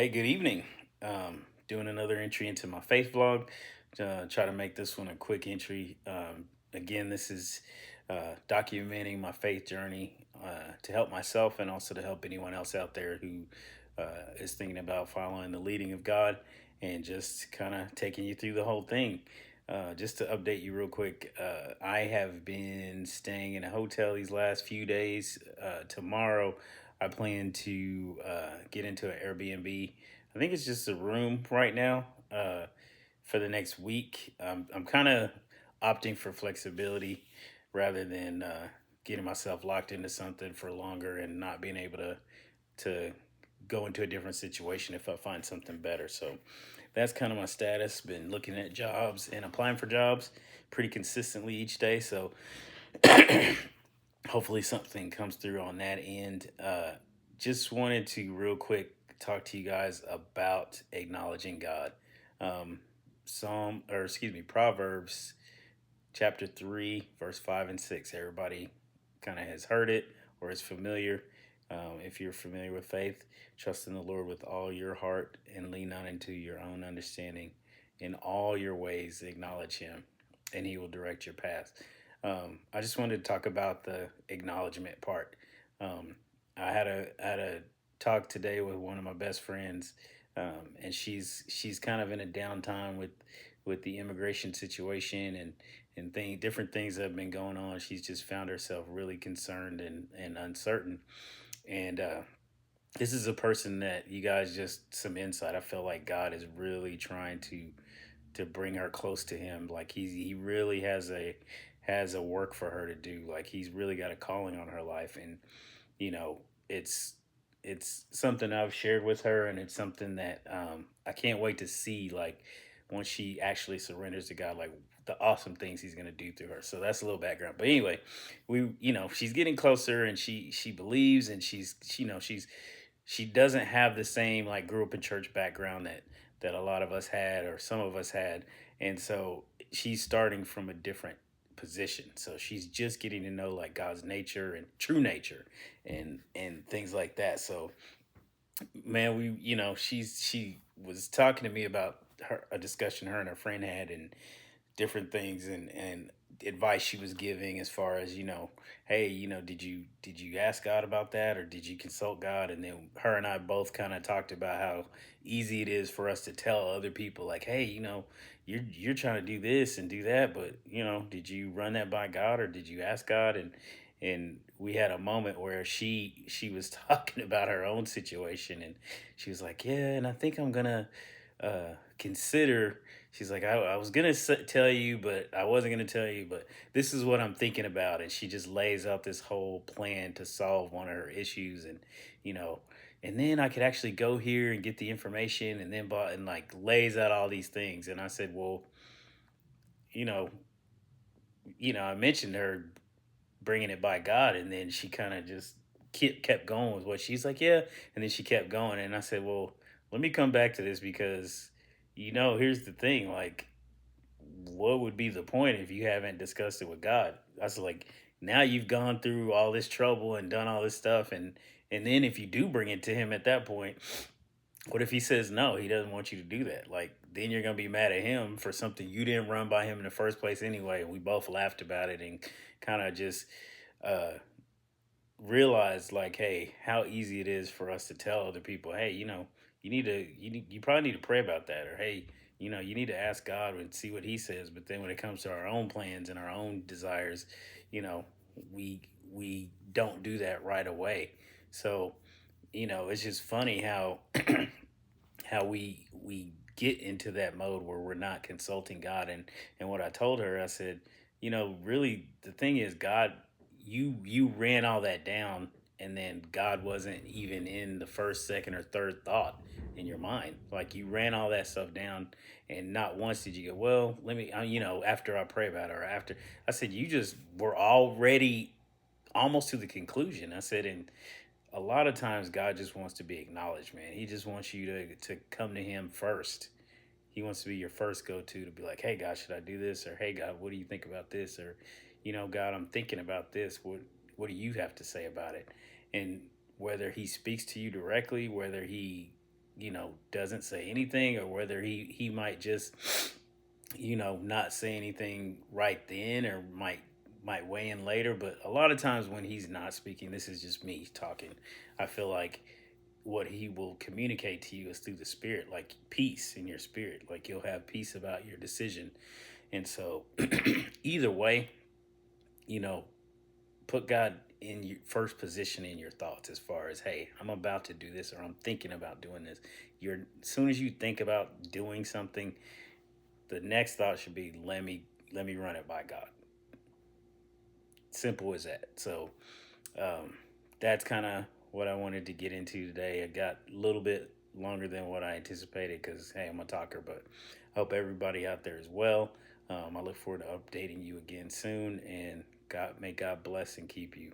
Hey, good evening. Doing another entry into my faith vlog. Try to make this one a quick entry. Again, this is documenting my faith journey to help myself and also to help anyone else out there who is thinking about following the leading of God and just kind of taking you through the whole thing. Just to update you real quick, I have been staying in a hotel these last few days. Tomorrow, I plan to get into an Airbnb. I think it's just a room right now for the next week. I'm kind of opting for flexibility rather than getting myself locked into something for longer and not being able to go into a different situation if I find something better. So that's kind of my status. Been looking at jobs and applying for jobs pretty consistently each day. So hopefully something comes through on that end. Just wanted to real quick talk to you guys about acknowledging God. Um, Proverbs chapter 3, verse 5 and 6. Everybody kind of has heard it or is familiar. If you're familiar with faith, trust in the Lord with all your heart and lean not into your own understanding. In all your ways, acknowledge Him, and He will direct your path. I just wanted to talk about the acknowledgement part. Um, I had a talk today with one of my best friends, and she's kind of in a downtime with the immigration situation and different things that have been going on. She's just found herself really concerned and uncertain. And this is a person that you guys just some insight. I feel like God is really trying to bring her close to Him. Like he really has a work for her to do. Like he's really got a calling on her life, and you know it's it's something I've shared with her, and it's something that I can't wait to see. Like once she actually surrenders to God, like the awesome things He's gonna do through her. So that's a little background. But anyway, she's getting closer, and she believes, and she doesn't have the same like grew up in church background that a lot of us had or some of us had, and so she's starting from a different position. So she's just getting to know like God's nature and true nature and things like that. So man, she was talking to me about a discussion her and her friend had and different things and advice she was giving as far as hey, did you ask God about that, or did you consult God? And then her and I both kind of talked about how easy it is for us to tell other people like, hey, you're trying to do this and do that, but did you run that by God, or did you ask God? And we had a moment where she was talking about her own situation, and she was like, yeah, and I think I'm gonna consider. She's like, I was gonna tell you, but I wasn't gonna tell you, but this is what I'm thinking about. And she just lays out this whole plan to solve one of her issues, and you know, and then I could actually go here and get the information, and then and like lays out all these things. And I said, well, you know, I mentioned her bringing it by God, and then she kind of just kept going with what she's like, yeah, and then she kept going, and I said, well, let me come back to this because here's the thing, like what would be the point if you haven't discussed it with God? I was like, now you've gone through all this trouble and done all this stuff, and then if you do bring it to Him at that point, what if He says no, He doesn't want you to do that? Like then you're gonna be mad at Him for something you didn't run by Him in the first place anyway. And we both laughed about it and kind of just uh realized like, hey, how easy it is for us to tell other people, hey, you probably need to pray about that, or hey, you need to ask God and see what He says. But then when it comes to our own plans and our own desires, you know, we don't do that right away. So it's just funny how how we get into that mode where we're not consulting God. And what I told her, I said, really the thing is, God, you ran all that down, and then God wasn't even in the first, second, or third thought in your mind. Like you ran all that stuff down, and not once did you go, well, let me, after I pray about it, or after. I said, you just were already almost to the conclusion. I said, and a lot of times God just wants to be acknowledged, man. He just wants you to come to Him first. He wants to be your first go to be like, hey God, should I do this? Or hey God, what do you think about this? Or God, I'm thinking about this. What do you have to say about it? And whether He speaks to you directly, whether He doesn't say anything, or whether he might just, not say anything right then, or might weigh in later. But a lot of times when he's not speaking, this is just me talking, I feel like what he will communicate to you is through the spirit, like peace in your spirit. Like you'll have peace about your decision. And so either way, you know, put God in your first position in your thoughts, as far as, hey, I'm about to do this, or I'm thinking about doing this. You're As soon as you think about doing something, the next thought should be, let me run it by God. Simple as that. So um, that's kind of what I wanted to get into today. I got a little bit longer than what I anticipated because, hey, I'm a talker, but I hope everybody out there is well. I look forward to updating you again soon, and may God bless and keep you.